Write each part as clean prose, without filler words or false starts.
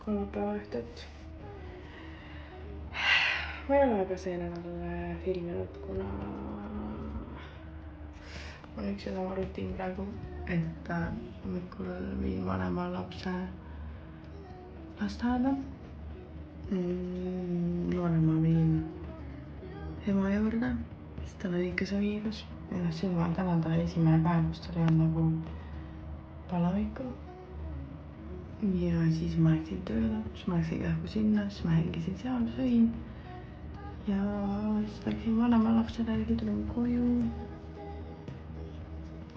kolmapäeva õhtut. Ma ei ole aga see nädal filminud, kuna mul on üks sama rutiin praegu, et hommikul viin vanema lapse lasteaeda. Vanema viin ema juurde, sest tal on ikka see viirus. Ja siin ma täna ta esimene päev, kus tal ei olnud nagu palavikku. Ja siis ma läksin tööle, siis ma läksin kähku sinna, siis ma hängisin seal, sõin. Ja siis läksin vanema lapsele järgi, tulin koju.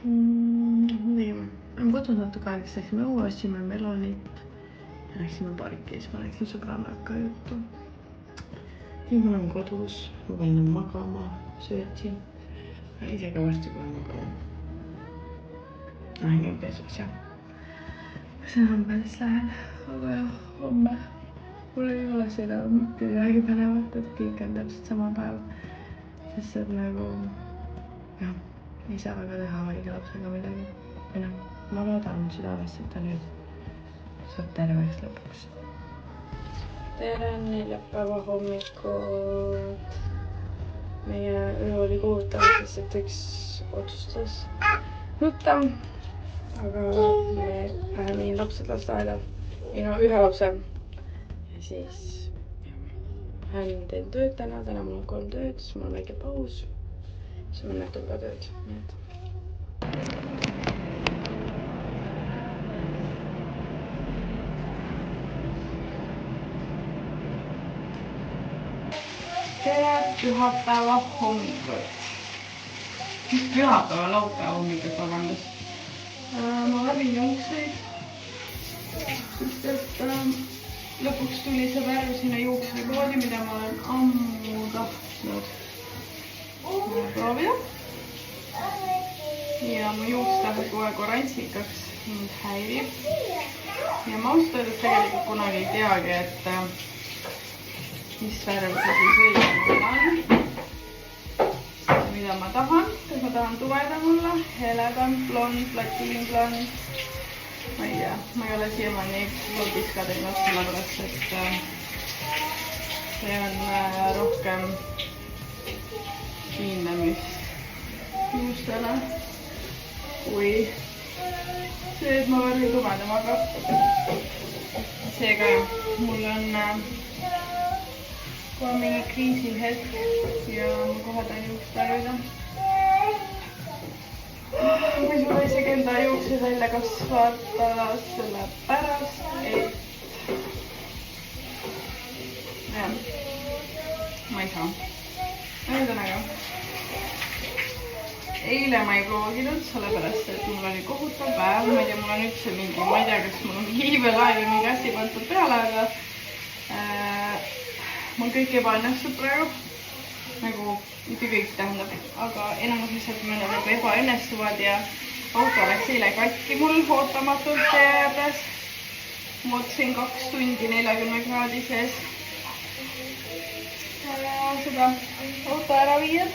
Nii, ma kodus natuke aega, siis läksime õue, ostsime melonit. Ja läksime parki, siis ma läksin sõbrannaga juttu. Siis ma olen kodus, ma panin magama, söötsin. Ise ka varsti kohe magama. Hängin pesus ja see on päris lähel, aga jah, homme mul ei ole seda mitte midagi põnevat, et kõik on täpselt sama päev. Sest see on nagu, jah, ei saa väga teha haige lapsega midagi. Või noh, ma loodan südamest, et ta nüüd saab terveks lõpuks. Tere neljapäeva hommikut. Meie öö oli kohutav, sest et üks otsustas nutta. Aga me läheme lapsed lasteaeda, ühe lapse. Ja siis hän teen tööd täna mul on 3 tööd, siis mul on väike paus. Siis ma näitan ka tööd. Tere pühapäeva hommikut. Pühapäeva laupäeva hommikut, vabandust. Ma värvin juukseid, sest et lõpuks tuli see värv sinna juuksekoodi, mida ma olen ammu tahtnud proovida. Ja mu juuks läheb kohe korantsikaks, mind häirib. Ja ma ausalt öeldes tegelikult kunagi ei teagi, et mis värv see siis õigelt on. Mida ma tahan, kas ma tahan tumedam olla, heledam, blond, platiinblond. Ma ei tea, ma ei ole siiamaani blondis ka teinud, sellepärast, et see on rohkem hindamist juustele kui see, et ma värvin tumedam, aga seega mul on kohe mingi kriisil hetk ja ma kohe tahan juukseid värvida. Ma ei suuda isegi enda juukseid välja kasvata sellepärast, et jah, ma ei saa. Ühesõnaga, eile ma ei vloginud, sellepärast, et mul oli kohutav päev. Ma ei tea, mul on üldse mingi, ma ei tea, kas mul on hiivelaev või mingi asi pandud peale, aga mul kõik ebaõnnestub praegu, nagu mitte kõik tähendab, aga enamus lihtsalt mõned nagu ebaõnnestuvad ja auto läks eile katki mul ootamatult teades. Ma otsin 2 tundi 40 kraadi sees seda auto ära viia.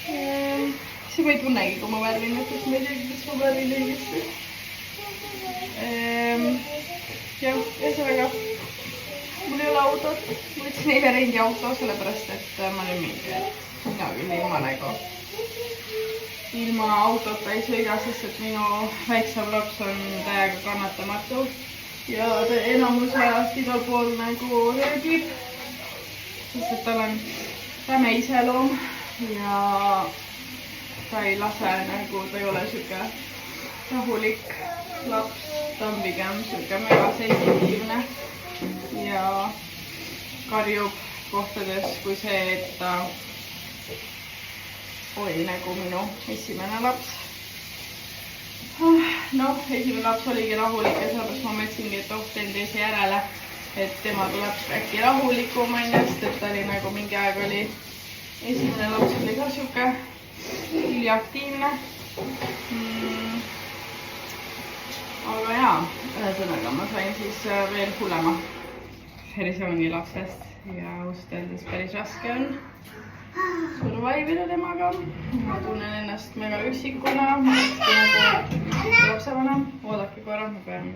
Siis ma ei tunnegi, kui ma värvin, et ma ei tea, kas ma värvin õigesti. Ja ühesõnaga. Mul ei ole autot, ma võtsin eile rendi auto, sellepärast, et ma olin mingi, mina küll ilma autota ei sõida, sest et minu väiksem laps on täiega kannatamatu ja ta enamus ajast igal pool nagu röögib, sest et tal on räme iseloom ja ta ei lase nagu, ta ei ole siuke rahulik laps, ta on pigem siuke mega sensitiivne. Ja karjub kohtades kui see, et ta oli nagu minu esimene laps. Noh, esimene laps oligi rahulik ja sellepärast ma mõtlesingi, et teen teise järele, et tema tuleb äkki rahulikum ennast, et ta oli nagu mingi aeg oli, esimene laps oli ka siuke üliaktiivne. Aga jaa, ühesõnaga ma sain siis veel hullema versiooni lapsest ja ausalt öeldes päris raske on survive'ida temaga. Ma tunnen ennast mega üksikuna, lapsevanem, oodake korra, ma pean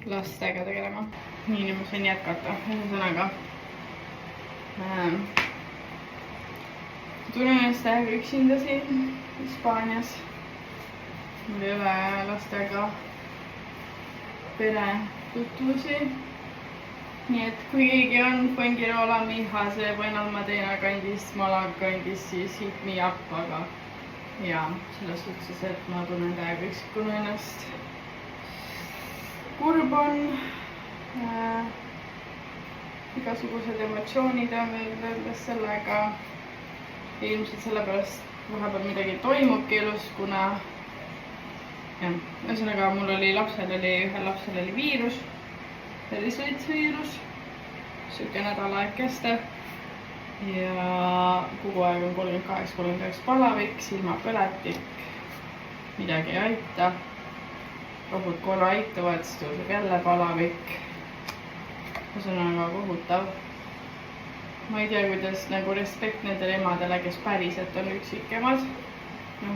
lastega tegelema. Nii, nüüd ma sain jätkata. Ühesõnaga, tunnen ennast täiega üksinda siin Hispaanias. Mul ei ole lastega pere tutvusi. Nii et kui keegi on Fuengirola, Mijase või Almadena kandis, Malaga kandis, siis hit me up, aga ja selles suhtes, et ma tunnen täiega üksikuna ennast. Kurb on, igasugused emotsioonid on veel võrdes sellega. Ilmselt sellepärast vahepeal midagi toimubki elus, kuna ühesõnaga mul oli ühel lapsel oli viirus, tervishoidsviirus, siuke nädal aeg kestev ja kogu aeg on 38-39 palavik, silmapõletik, midagi ei aita. Rohud korra aitavad, siis tõuseb jälle palavik. Ühesõnaga kohutav. Ma ei tea, kuidas nagu respekt nendele emadele, kes päriselt on üksikemad.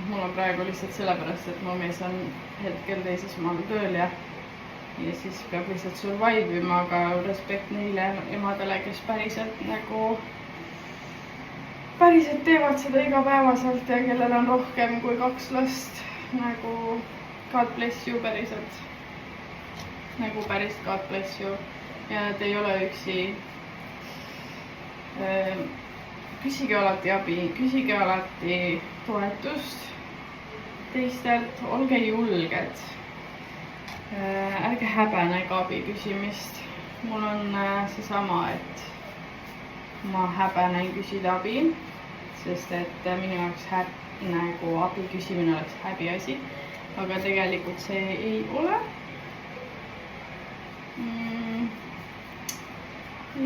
Mul on praegu lihtsalt sellepärast, et mu mees on hetkel teises maal tööl ja siis peab lihtsalt survivima, aga respekt neile emadele, kes päriselt teevad seda igapäevaselt ja kellel on rohkem kui 2 last, nagu God bless you päriselt, nagu päris God bless you ja et ei ole üksi. Küsige alati abi, küsige alati toetust teistelt, olge julged. Ärge häbenege abi küsimist. Mul on seesama, et ma häbenen küsida abi, sest et minu jaoks nagu abi küsimine oleks häbiasi, aga tegelikult see ei ole.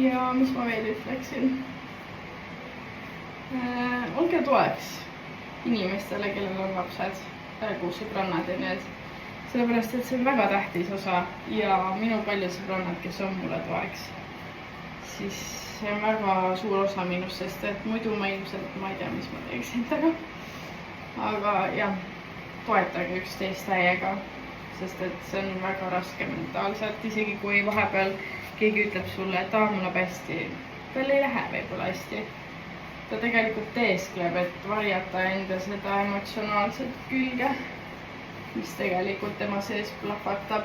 Ja mis ma veel ütleksin? Olge toeks inimestele, kellel on lapsed, nagu sõbrannad ja need. Sellepärast, et see on väga tähtis osa ja minu paljud sõbrannad, kes on mulle toeks, siis see on väga suur osa minust, sest et muidu ma ilmselt, ma ei tea, mis ma teeksin taga. Aga jah, toetage üksteist täiega, sest et see on väga raske mentaalselt, isegi kui vahepeal keegi ütleb sulle, et mul läheb hästi, tal ei lähe võib-olla hästi. Ta tegelikult teeskleb, et varjata enda seda emotsionaalset külge, mis tegelikult tema sees plahvatab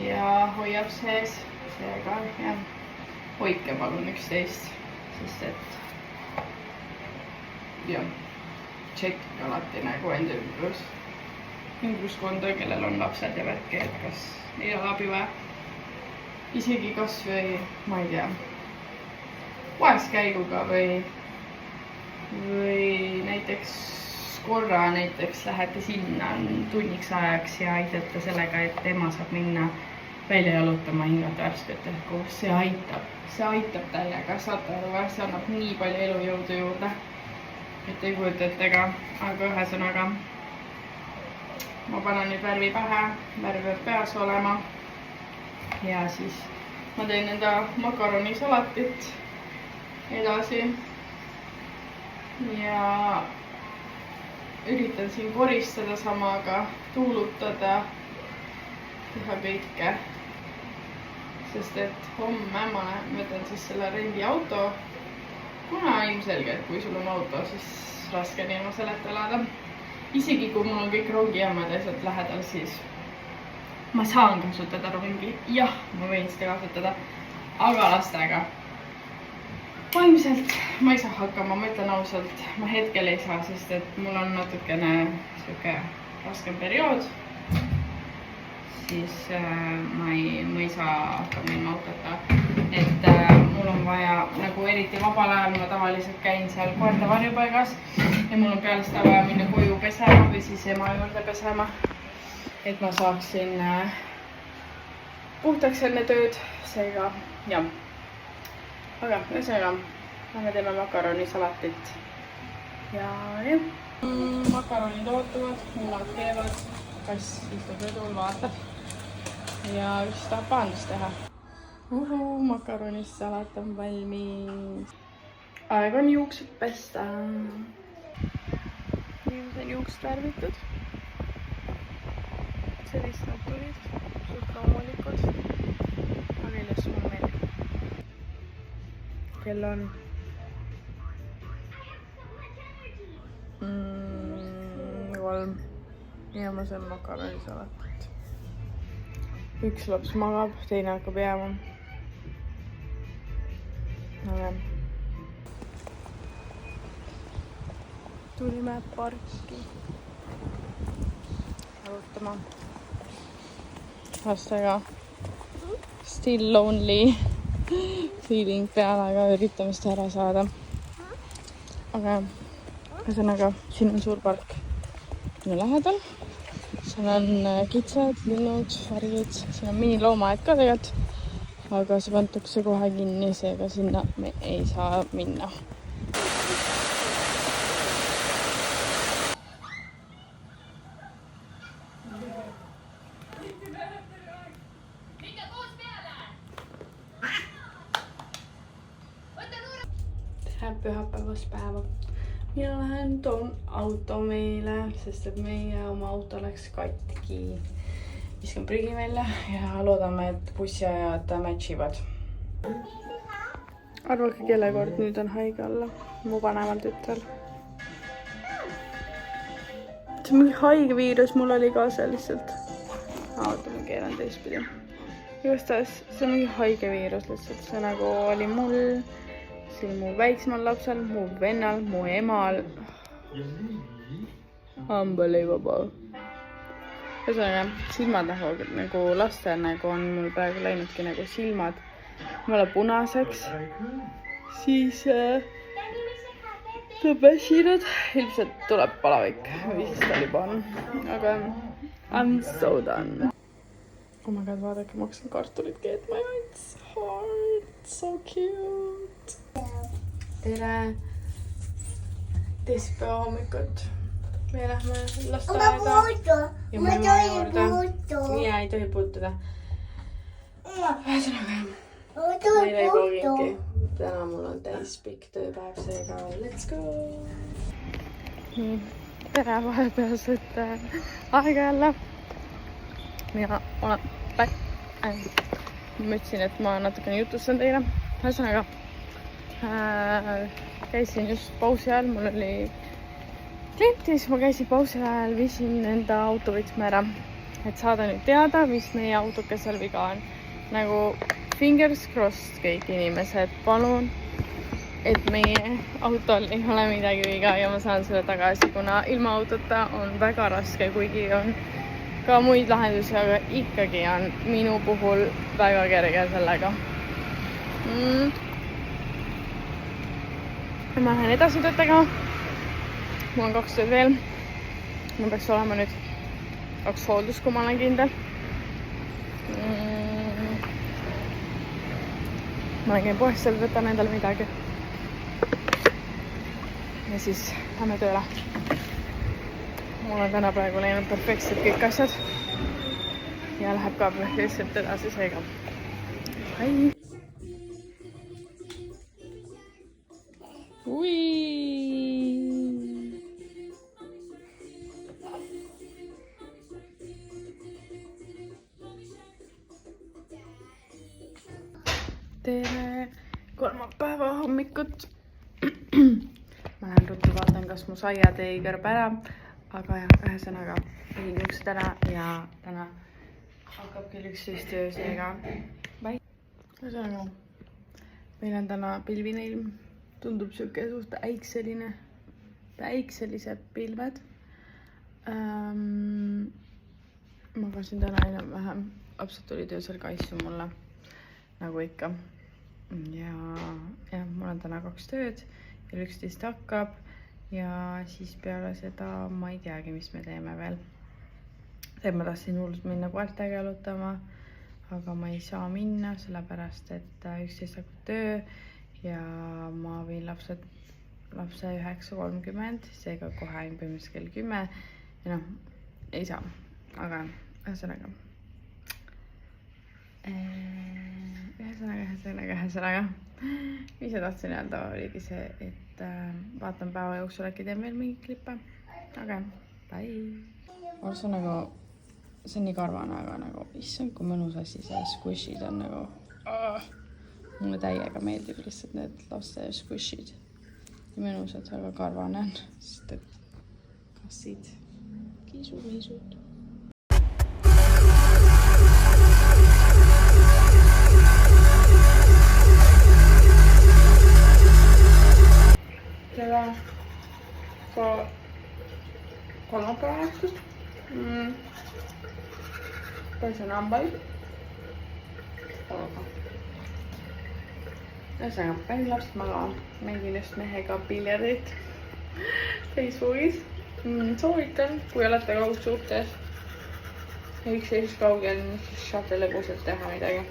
ja hoiab sees. Seega jah, hoidke palun üksteist, sest et jah, tšekkige alati nagu enda ümbruskonda, kellel on lapsed ja värki, et kas ei ole abi vaja. Isegi kas või, ma ei tea, vaeskäiguga või näiteks korra lähete sinna tunniks ajaks ja aitate sellega, et ema saab minna välja jalutama, hingata värsket õhku. See aitab täiega, saate aru, see annab nii palju elujõudu juurde, et ei kujuta ette, aga ühesõnaga ma panen nüüd värvi pähe, värv peab peas olema ja siis ma teen enda makaronisalatit edasi ja üritan siin koristada samaga, tuulutada, teha kõike, sest et homme ma võtan siis selle rendiauto, kuna ilmselgelt, kui sul on auto, siis raske on ilmaselt elada. Isegi kui mul on kõik rongijaamad asjad lähedal, siis ma saan kasutada rongi, jah, ma võin seda kasutada, aga lastega vaimselt ma ei saa hakkama, ma ütlen ausalt, ma hetkel ei saa, sest et mul on natukene siuke raskem periood, siis ma ei saa hakkama ilma autota, et mul on vaja, nagu eriti vabal ajal ma tavaliselt käin seal koerte varjupaigas ja mul on peale seda vaja minna koju pesema või siis ema juurde pesema, et ma saaksin puhtaks enne tööd, seega jah. Aga ühesõnaga, me teeme makaronisalatit ja jah. Makaronid ootuvad, mullad keevad, kass istub rõdul, vaatab ja üks tahab pahandust teha. Makaronissalat on valmis. Aeg on juuksed pesta. Nüüd on juuksed värvitud. sellist nad tulid, suht loomulikud. aga ilus mulle meeldib. kell on 3 ja ma söön makaronisalatit. üks laps magab, teine hakkab jääma. tulime parki arutama lastega. Still lonely feeling peal, aga üritame seda ära saada. aga ühesõnaga, siin on suur park minu lähedal. seal on kitsed, linnud, harid, siin on miniloomaaed ka tegelikult, aga see pandakse kohe kinni, seega sinna me ei saa minna. Tere pühapäevast päeva. Mina lähen toon auto meile, sest et meie oma auto läks katki. Viskan prügi välja ja loodame, et bussiajad matchivad. Arvake, kelle kord nüüd on haige olla. Mu vanemal tütrel. See on mingi haige viirus, mul oli ka see lihtsalt. Oota, ma keeran teistpidi. Igatahes, see on mingi haige viirus lihtsalt. See nagu oli mul. Siin mu väiksemal lapsel, mu vennal, mu emal. Unbelievable. Ühesõnaga, silmad nagu lastel nagu on mul praegu läinudki nagu silmad mulle punaseks. Siis ta väsinud. Ilmselt tuleb palavik, mis tal juba on. Aga I'm so done. Oh my god, vaadake, ma hakkasin kartulit keetma ja it's hard, so cute. Tere! Teisipäeva hommikut. Me lähme lasteaeda ja mu ema juurde. Nii ei tohi puutuda. Ühesõnaga, meil ei vlogingi. Täna mul on täis pikk tööpäev, seega let's go! Tere vahepealset aega jälle. Mina olen back. Ma ütlesin, et ma natukene jutustan teile. Ühesõnaga, käisin just pausi ajal, mul oli klient ja siis ma käisin pausi ajal, viisin enda autovõtme ära, et saada nüüd teada, mis meie autokesel viga on. Nagu fingers crossed kõik inimesed, palun, et meie autol ei ole midagi viga ja ma saan selle tagasi, kuna ilma autota on väga raske, kuigi on ka muid lahendusi, aga ikkagi on minu puhul väga kerge sellega. Ma lähen edasi tööd tegema. Mul on 2 tööd veel. Mul peaks olema nüüd 2 hooldus, kui ma olen kindel. Ma lähen poest seal, võtan endale midagi. Ja siis lähme tööle. Mul on täna praegu läinud perfektselt kõik asjad. Ja läheb ka perfektselt edasi seega. Hai! Ui! Tere kolmapäeva hommikut. Ma lähen ruttu vaatan, kas mu saiatee kõrb ära. Aga jah, ühesõnaga tegin juuksed ära ja täna hakkab kell 11 öö, seega bye. Ühesõnaga, meil on täna pilvine ilm. Tundub siuke suht päikselised pilved. Magasin täna enam-vähem. Lapsed tulid öösel kaissu mulle, nagu ikka. Ja mul on täna 2 tööd ja 11 hakkab. Ja siis peale seda ma ei teagi, mis me teeme veel. Ma tahtsin hullult minna koerte jalutama, aga ma ei saa minna, sellepärast et 11 hakkab töö ja ma viin lapse 9:30, seega kohe põhimõtteliselt kell 10. Ja noh, ei saa, aga ühesõnaga. Ühesõnaga. Mis ma tahtsin öelda oligi see, et vaatan päeva jooksul äkki teen veel mingi klippe. Aga bye! Ühesõnaga, see on nii karvane, aga nagu issand, kui mõnus asi see squishid on nagu mulle täiega meeldib lihtsalt need laste squishid. Nii mõnusad, väga karvane on, sest et kassid kiisud. Tere ka kolmapäeva õhtust. Pesen hambaid. Ühesõnaga, panin lapsed magama. Mängin just mehega piljardit Facebookis. Soovitan, kui olete kaugsuhtes ja üksteisest kaugel, siis saate lõbusalt teha midagi.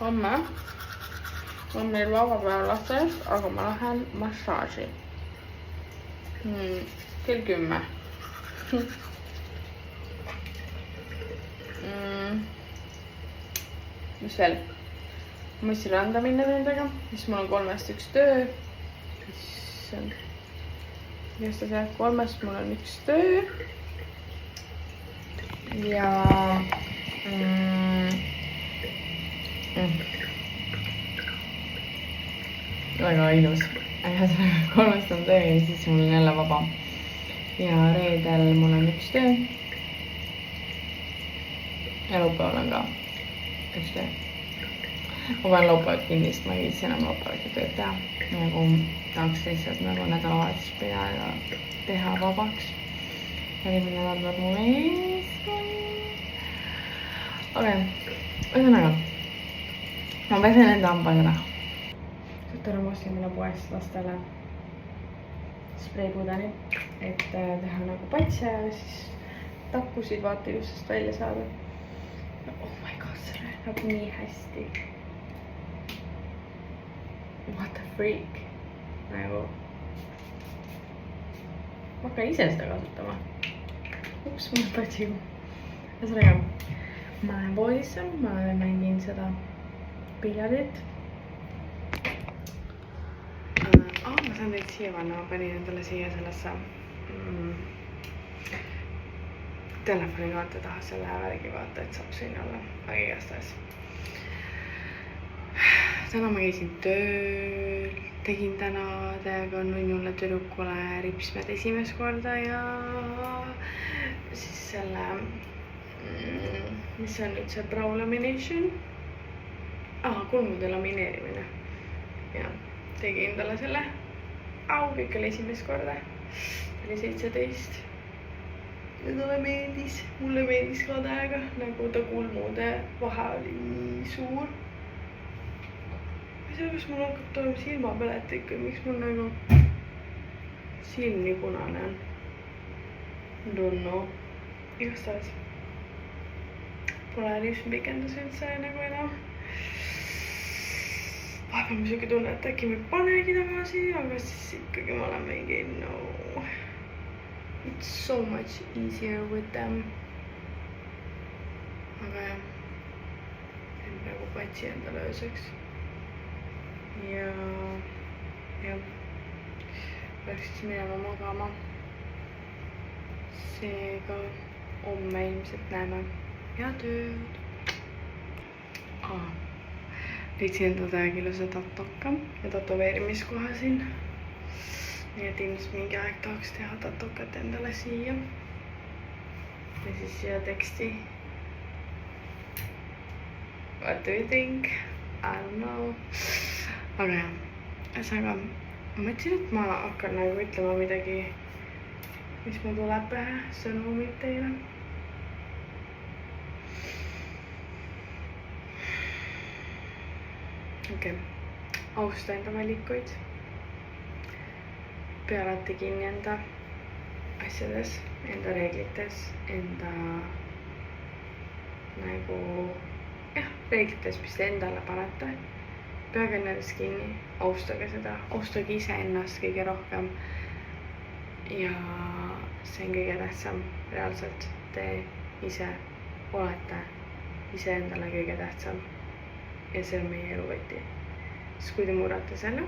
Homme on meil vabapäev lastest, aga ma lähen massaaži. Kell 10. Mis veel? Ma mõtlesin randa minna nendega, siis mul on 3-st 1 töö. Igast asja, 3-st mul on 1 töö. Ja väga ilus. 3-st on töö ja siis mul on jälle vaba. Ja reedel mul on 1 töö. Ja laupäeval on ka 1 töö. Ma panen laupäevad kinni, sest ma ei viitsi enam laupäevad tööd teha. Nagu tahaks lihtsalt nagu nädalavahetus peaaegu teha vabaks. Järgmine nädal tuleb mul ees. Ühesõnaga. Ma pesen enda hambaid ära. Täna ma ostsin mulle poest lastele spreipudeni, et teha nagu patse ja siis takkusid vaatavusest välja saada. Oh my god, see läheb nii hästi. What the freak. Nagu ma hakkan ise seda kasutama. Ups, mul patsigu. Ühesõnaga, ma lähen poodisse, ma mängin seda piljardit. Ma saan teid siia panna, ma panin endale siia sellesse telefonikaarte taha selle värgi vaata, et saab siin olla väga igastahes. Täna ma käisin tööl, tegin täna täiega nunnule tüdrukule ripsmed esimest korda ja siis selle, mis on nüüd see brow lamination? Kulmude lamineerimine. Ja tegin talle selle kõik oli esimest korda. Oli 17. Ja talle meeldis. Mulle meeldis ka täiega, nagu ta kulmude vahe oli nii suur. Ma ei tea, kas mul hakkab tulema silmapõletik või miks mul nagu silm nii punane on. Don't know. Igastahes. Pole ripsmipikendus üldse nagu enam. Vahepeal ma siuke tunne, et äkki me panegi tagasi, aga siis ikkagi ma olen mingi no. It's so much easier with them. Aga jah, teen praegu patsi endale ööseks. Ja peaks siis minema magama. Seega homme ilmselt näeme ja tööd. Leidsin enda täiega ilusa tatoka ja tatoveerimiskoha siin. Nii et ilmselt mingi aeg tahaks teha tatokat endale siia. Ja siis siia teksti. What do you think? I don't know. Aga jah, ühesõnaga, ma mõtlesin, et ma hakkan nagu ütlema midagi, mis mul tuleb sõnumid teile. Okei, austa enda valikuid. Pea alati kinni enda asjades, enda reeglites, enda nagu reeglites, mis te endale panete. Peage nendest kinni, austage seda, austage ise ennast kõige rohkem. Ja see on kõige tähtsam, reaalselt te ise olete ise endale kõige tähtsam. Ja see on meie eluvõti. Siis kui te murrate selle,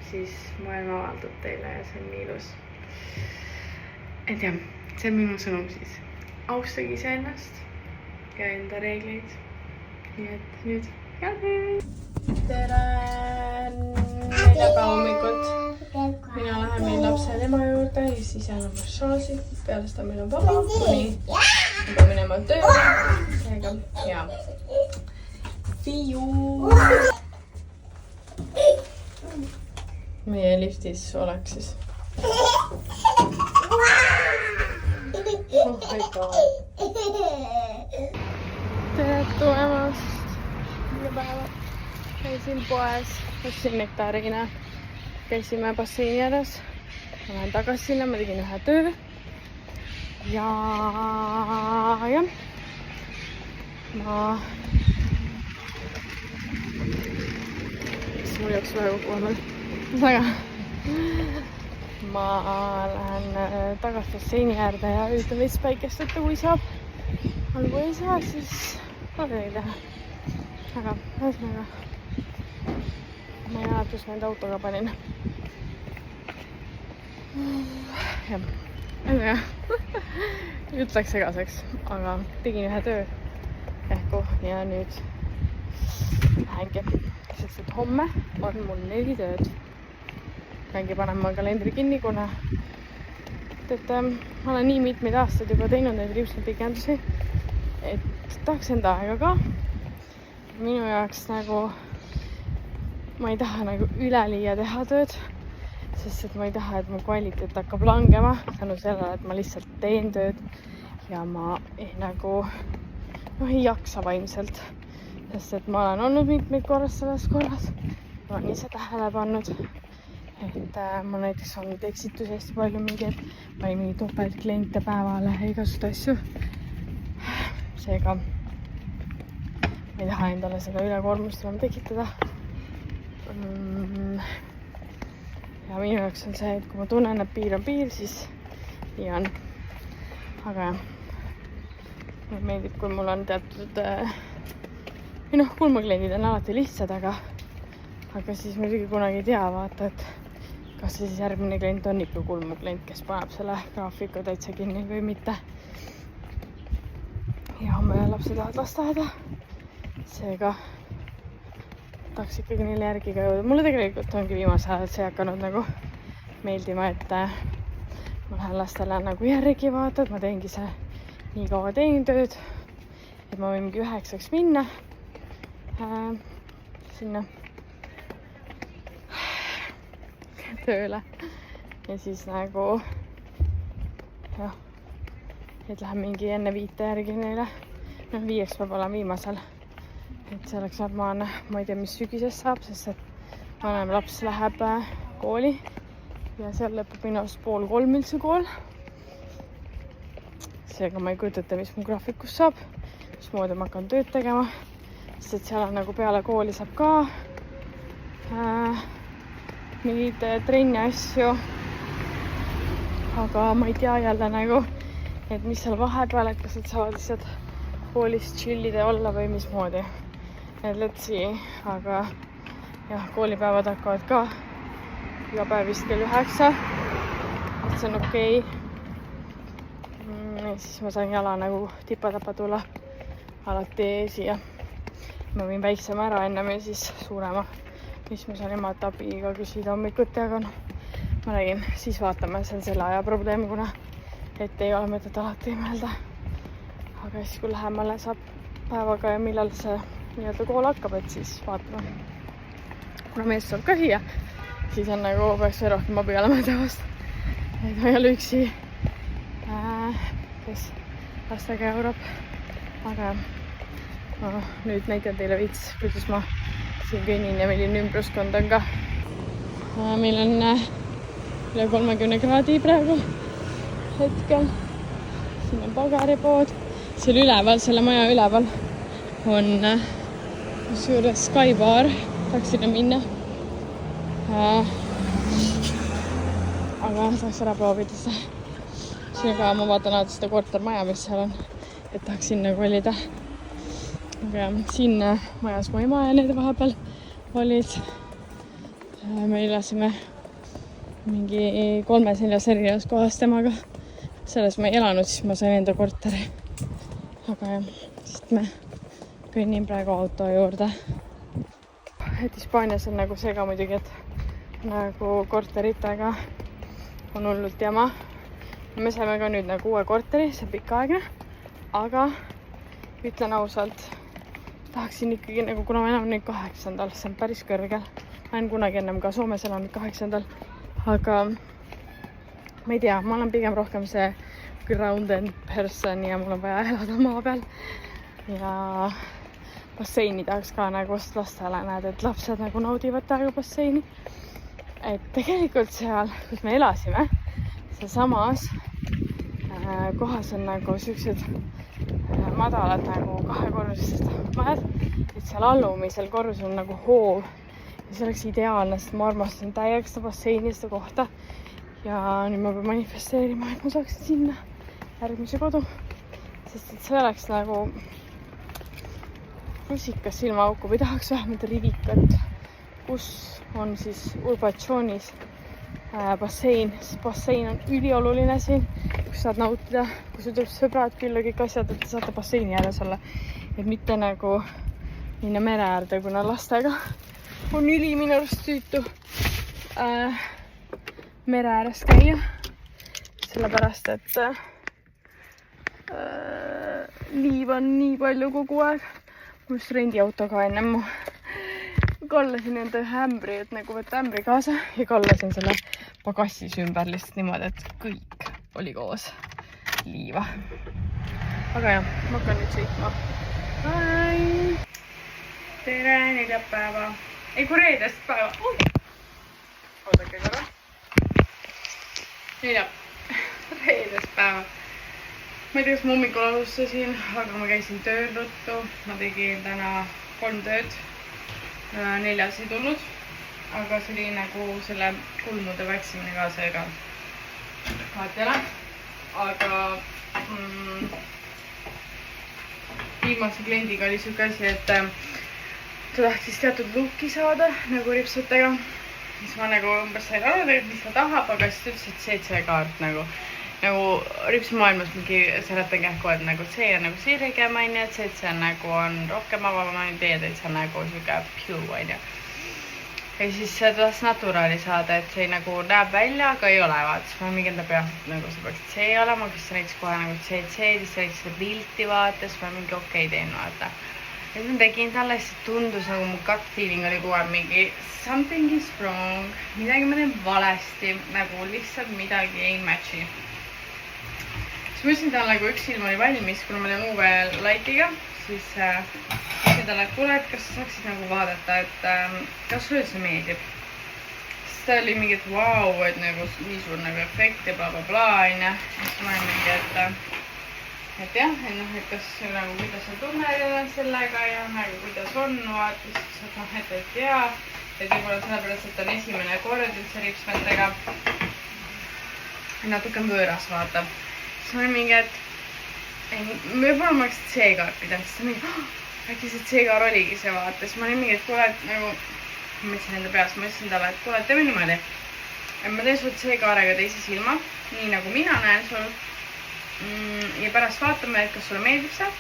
siis maailm avaldab teile ja see on nii ilus. Et jah, see on minu sõnum siis. Austage iseennast ja enda reegleid. Nii et nüüd head! Tere! Neljapäeva hommikut. Mina lähen meil lapse ema juurde ja siis jäänud massaaži. Peale seda meil on vaba, kuni juba minema tööle. Seega, ja. Fiu! Meie liftis oleks siis. Oh my god. Tere tulemast. Iga päeva käisin poes, ostsin nektariina. Käisime basseini ääres. Ma lähen tagasi sinna, ma tegin ühe töö. Ja jah. Mul jooks väga kohe veel. Aga ma lähen tagasi basseini äärde ja üritan veits päikest võtta, kui saab. Aga kui ei saa, siis ma ei teha. Aga ühesõnaga ma jäätus nende autoga panin. Jah, jutt läks segaseks, aga tegin ühe töö ehku ja nüüd lähengi. Sest et homme on mul 4 tööd. Peangi panema kalendri kinni, kuna ma olen nii mitmeid aastaid juba teinud neid riipsupikendusi, et tahaks enda aega ka. Minu jaoks nagu ma ei taha nagu üleliia teha tööd, sest et ma ei taha, et mu kvaliteet hakkab langema tänu sellele, et ma lihtsalt teen tööd ja ma ei jaksa vaimselt. Sest et ma olen olnud mitmeid korras selles korras. Ma olen ise tähele pannud, et ma näiteks olnud eksitusi hästi palju mingi topeltkliente päevale ja igasugust asju. Seega ma ei taha endale seda ülekoormust enam tekitada. Ja minu jaoks on see, et kui ma tunnen, et piir on piir, siis nii on. Aga jah, mulle meeldib, kui mul on teatud kulmakliendid on alati lihtsad, aga siis muidugi kunagi ei tea, vaata, et kas siis järgmine klient on ikka kulmuklient, kes paneb selle graafiku täitsa kinni või mitte. Ja homme lapsed lähevad lasteaeda. Seega tahaks ikkagi neile järgi ka jõuda. Mulle tegelikult ongi viimase ajal see hakanud nagu meeldima, et ma lähen lastele nagu järgi vaata, et ma teengi see nii kaua teen tööd, et ma võin mingi 9 minna sinna tööle ja siis nagu jah, et lähen mingi enne 5 järgi neile. 5 peab olema viimasel, et see oleks normaalne. Ma ei tea, mis sügisest saab, sest et vanem laps läheb kooli ja seal lõpeb minu arust 2:30 üldse kool. Seega ma ei kujuta ette, mis mu graafikus saab, mismoodi ma hakkan tööd tegema, sest et seal on nagu peale kooli saab ka mingeid trenni asju. Aga ma ei tea jälle nagu, et mis seal vahepeal, et kas nad saavad lihtsalt koolis chillida olla või mismoodi. Et let's see, aga jah, koolipäevad hakkavad ka iga päev vist kell 9. Et see on okei. Ja siis ma saan jala nagu tipa-tapa tulla alati siia. Ma võin väiksema ära ennem ja siis suurema, mis ma saan emalt abiga küsida hommikuti, aga noh, ma räägin, siis vaatame, see on selle aja probleem, kuna et ei ole mõtet alati mõelda. Aga siis, kui lähemale saab päevaga ja millal see nii-öelda kool hakkab, et siis vaatame. Kuna mees saab ka siia, siis on nagu peaks veel rohkem abi olema tõost. Et ma ei ole üksi, kes lastega jaurab. Aga nüüd näitan teile veits, kuidas ma siin kõnnin ja milline ümbruskond on ka. Meil on üle 30 kraadi praegu hetkel. Siin on pagaripood. Seal üleval, selle maja üleval on suures Skybar. Tahaks sinna minna. Aga tahaks ära proovida seda. Siin ka ma vaatan alati seda kortermaja, mis seal on. Et tahaks sinna kolida. Aga siin majas mu ema ja need vahepeal olid. Me elasime mingi 3-4 erinevas kohas temaga. selles ma ei elanud, siis ma sain enda korteri. Aga jah, sest me kõnnin praegu auto juurde. Et Hispaanias on nagu see ka muidugi, et nagu korteritega on hullult jama. Me saime ka nüüd nagu uue korteri, see pikaaegne, aga ütlen ausalt, tahaksin ikkagi nagu, kuna ma enam nüüd 8. see on päris kõrgel. Ma olen kunagi ennem ka Soomes elanud 8. Aga ma ei tea, ma olen pigem rohkem see grounded person ja mul on vaja elada maa peal. Ja basseini tahaks ka nagu lastele näed, et lapsed nagu naudivad täiega basseini. Et tegelikult seal, kus me elasime, see samas kohas on nagu sellised madalad nagu 2-korruselised majad, et seal allumisel korrusel on nagu hoov ja see oleks ideaalne, sest ma armastan täiega seda basseini, seda kohta ja nüüd ma pean manifesteerima, et ma saaksin sinna järgmise kodu, sest et see oleks nagu rusikas silmaauku või tahaks vähemalt rivikat, kus on siis urbatsioonis bassein, sest bassein on ülioluline siin, kus saad nautida, kui sul tuleb sõbrad külla, kõik asjad, et te saate basseini ääres olla, et mitte nagu minna mere äärde, kuna lastega on minu arust süütu mere ääres käia, sellepärast et liiv on nii palju kogu aeg. Mul just rendiautoga ennem ma kallasin enda ämbri, et nagu võtta ämbri kaasa ja kallasin selle pagassis ümber lihtsalt niimoodi, et kõik oli koos liiva. Aga jah, ma hakkan nüüd sõitma. Bye! Tere neljapäeva! Ei, kui reedest päeva! Oodake korra. Reedest päeva. Ma ei tea, kas ma hommikul alustasin, aga ma käisin tööl ruttu. Ma tegin täna 3 tööd. 4 ei tulnud, aga see oli nagu selle kulmude väksimine ka seega vaatjale. Aga viimase kliendiga oli siuke asi, et ta tahtis teatud looki saada nagu ripsatega. Siis ma nagu umbes sain aru, mis ta tahab, aga siis ütles, et CC-kaart nagu ripsimaailmas mingi seletan kähku, et nagu C on nagu sirgem, et CC on nagu on rohkem avama, ma ei tea, et see on nagu siuke pure, ja siis see tahtis naturali saada, et see nagu näeb välja, aga ei ole, vaat. Siis ma mingi enda peas, et nagu see peaks C olema, kes näiteks kohe nagu CC, siis näiteks seda pilti vaata, siis ma mingi okei teen, vaata. Ja siis ma tegin talle, siis tundus nagu mu gut feeling oli kohe mingi something is wrong, midagi ma teen valesti, nagu lihtsalt midagi ei matchi. Siis ma ütlesin talle, kui üks silm oli valmis, kuna ma olen uue light'iga, siis ütlesin talle, et kuule, et kas sa saaksid nagu vaadata, et kas sulle see meeldib. Siis ta oli mingi, et vau, et nagu nii suur nagu efekt ja blablabla, ja siis ma olen mingi, et jah, et kas nagu kuidas sa tunned sellega ja nagu kuidas on, vaata, siis et tea, et võib-olla sellepärast, et on esimene kord üldse ripsmetega natuke võõras, vaata. Siis ma olin mingi, et võib-olla ma oleks C-kaart pidanud, siis ta mingi, äkki see C-kaar oligi see vaata. Siis ma olin mingi, et kuule, et nagu, ma mõtlesin enda peas, ma ütlesin talle, et kuule, teeme niimoodi. Ma teen sul C-kaarega teise silma, nii nagu mina näen sul. Ja pärast vaatame, et kas sulle meeldib see.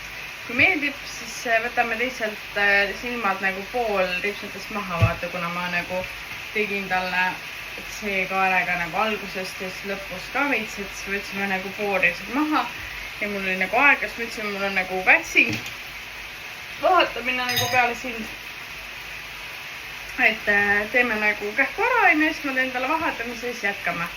Kui meeldib, siis võtame teiselt silmad nagu pool ripsatest maha, vaata, kuna ma nagu tegin talle C-kaarega nagu algusest ja siis lõpus ka veits, et siis võtsime nagu pool ripsad maha ja mul oli nagu aeg, kas mõtlesime, mul on nagu waxing vahetamine nagu peale sind. Et teeme nagu kähku ära ja siis ma teen talle vahetamise ja siis jätkame.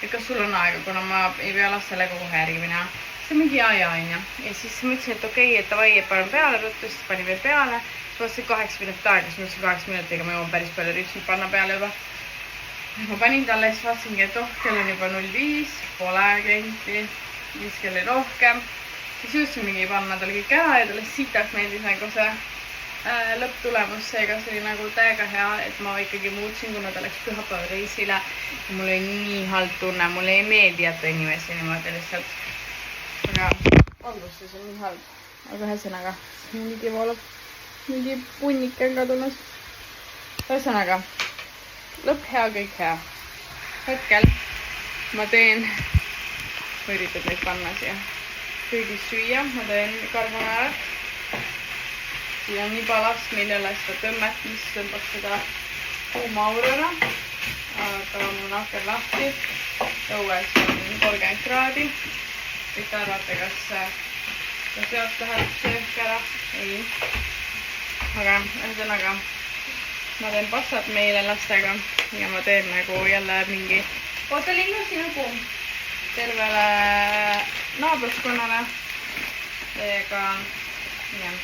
Et kas sul on aega, kuna ma ei pea lastele kohe järgi minema. See on mingi ja. Ja siis mõtlesin, et okei, et davai, et panen peale ruttu, siis panin veel peale. Siis vaatasin 8 minutit aega, siis mõtlesin 8 minutiga ma jõuan päris palju ripsid panna peale juba. Ma panin talle, siis vaatasingi, et kell on juba 05, pole klienti, 5 kell rohkem. Siis jõudsimegi panna talle kõik ära ja talle sitaks meeldis nagu see lõpptulemus, seega see oli nagu täiega hea, et ma ikkagi muutsin, kuna ta läks pühapäeva reisile ja mul oli nii halb tunne, mulle ei meeldi jätta inimesi niimoodi lihtsalt. Aga alguses on nii halb, aga ühesõnaga, mingi voolab, mingi punnik on kadunud. Ühesõnaga, lõpp hea, kõik hea. Hetkel ma teen ma üritan neid panna siia köögis süüa. Ma teen karbonarat. Siin on nii palas, millele seda tõmmet, mis tõmbab seda kuuma aurana. Aga mul on aken lahti. Õues on 30 kraadi. Võite arvata, kas sealt läheb see õhk ära? Ei. Aga ühesõnaga ma teen pastat meile lastega ja ma teen nagu jälle mingi oota linnu siin on kuum tervele naabruskonnale. Seega jah,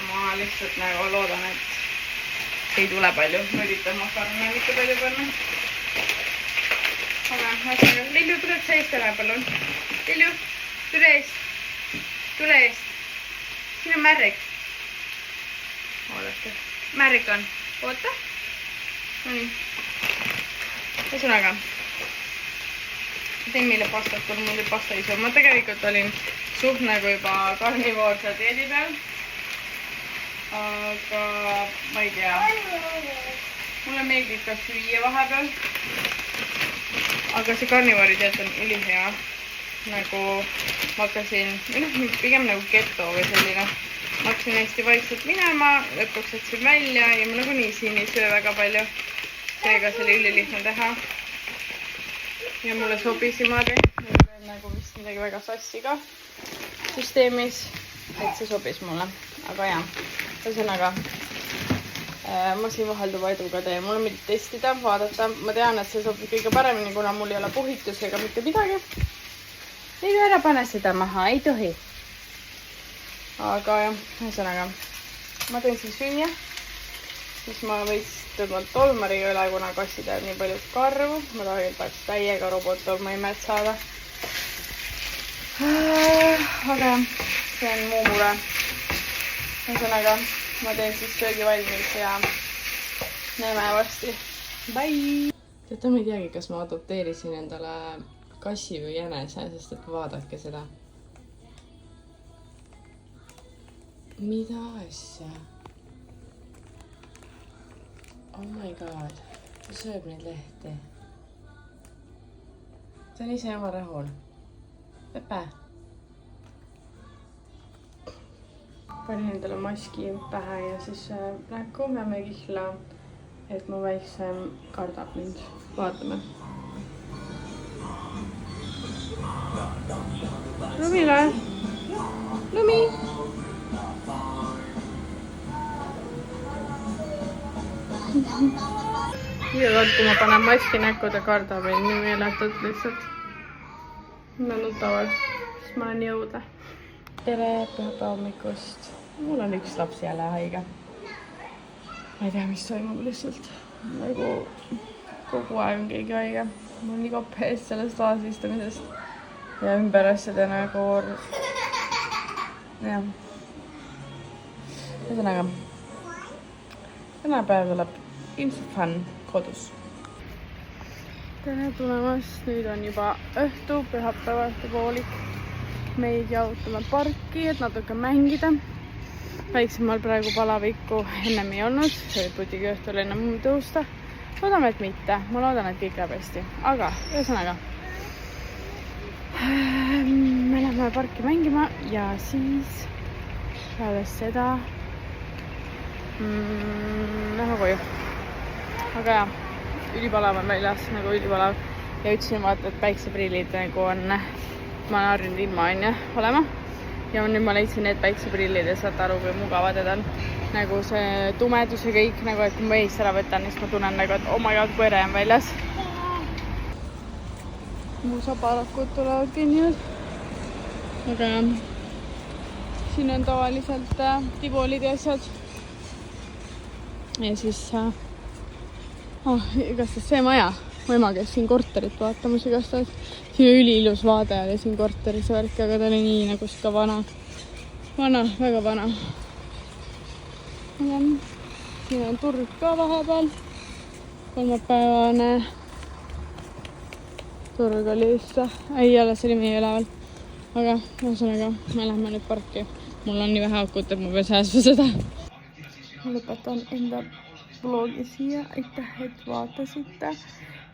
ma lihtsalt nagu loodan, et ei tule palju. Ma üritan makarone mitte palju panna. Aga ühesõnaga, Lilju, tuled sa eest ära palun. Lilju, tule eest. Tule eest. Siin on märrik. Oodake. Märrik on. Oota. Nii. Ühesõnaga. Teen meile pastat, kui mul pasta isu. Ma tegelikult olin suht nagu juba karnivoorse dieedi peal. Aga ma ei tea. Mulle meeldib ka süüa vahepeal. Aga see karnivoori dieet on ülihea. Nagu ma hakkasin, pigem nagu keto või selline. Ma hakkasin hästi vaikselt minema, lõpuks jätsin välja ja ma nagunii siin ei söö väga palju. Seega see oli ülilihtne teha. Ja mulle sobis niimoodi. Meil oli nagu vist midagi väga sassi ka süsteemis. Et see sobis mulle. Aga jah, ühesõnaga ma siin vahelduva eduga teen. Mulle meeldib testida, vaadata. Ma tean, et see sobib kõige paremini, kuna mul ei ole puhitus ega mitte midagi. Ei ära pane seda maha, ei tohi. Aga jah, ühesõnaga, ma teen siin süüa. Siis ma võis tõmbalt tolmariga üle, kuna kassid jääb nii palju karvu. Ma tahaks täiega robotolma imet saada. Aga jah, see on muu mure. Ühesõnaga, ma teen siis söögi valmis ja näeme varsti. Bye! Teate, ma ei teagi, kas ma adopteerisin endale kassi või jänese, sest et vaadake seda. Mida asja? Oh my god, ta sööb neid lehti. Ta on ise oma rahul. Pepe. Panin endale maski pähe ja siis läheb kuumeme kihla, et mu väiksem kardab mind. Vaatame. Lumile. Lumi. Iga kord, kui ma panen maski näkku, ta kardab mind nii meeletult lihtsalt. Nad nutavad, sest ma olen nii õudne. Tere pühapäeva hommikust. Mul on üks laps jälle haige. Ma ei tea, mis toimub lihtsalt. Nagu kogu aeg on keegi haige. Mul on nii kopp eest sellest taasistumisest. Ja ümber asjade nagu... jah. Ühesõnaga. Tänapäev tuleb ilmselt fun kodus. Tere tulemast. Nüüd on juba õhtu, pühapäeva õhtupoolik. Meid jautame parki, et natuke mängida. Väiksemal praegu palavikku ennem ei olnud. See võib putigi õhtul ennem tõusta. Loodame, et mitte. Ma loodan, et kõik läheb hästi. Aga ühesõnaga. Me lähme parki mängima ja siis peale seda lähme koju. Aga jah, ülipalav on väljas, nagu ülipalav. Ja ütlesin vaata, et päikseprillid nagu on, ma olen harjunud ilma olema. Ja nüüd ma leidsin need päikseprillid ja saate aru, kui mugavad need on. Nagu see tumedus ja kõik, nagu et kui ma eest ära võtan, siis ma tunnen nagu, et oh my god, põre on väljas. Mu sabarakud tulevad kinnivad. Aga siin on tavaliselt tivolid ja asjad. Ja siis igastahes see maja. Mu ema käis siin korterit vaatamas igastahes. Siin on üliilus vaade oli siin korteris värk, aga ta oli nii nagu siuke vana, väga vana. Aga siin on turg ka vahepeal. Kolmapäevane turg oli just, ei ole, see oli meie üleval. Aga ühesõnaga, me lähme nüüd parki. Mul on nii vähe akut, et ma pean sääsma seda. Ma lõpetan enda vlogi siia. Aitäh, et vaatasite.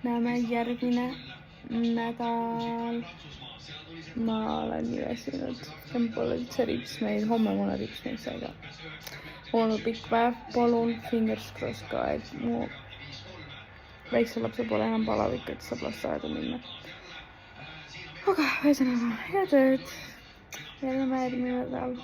näeme järgmine nädal. Ma olen nii väsinud. Pole üldse ripsmeid. Homme mul on ripsmeid seega. Mul on pikk päev. Palun fingers crossed ka, et mu väikse lapse pole enam palavik, et saab lasteaeda minna. Aga ühesõnaga, head ööd. Järgmine nädal.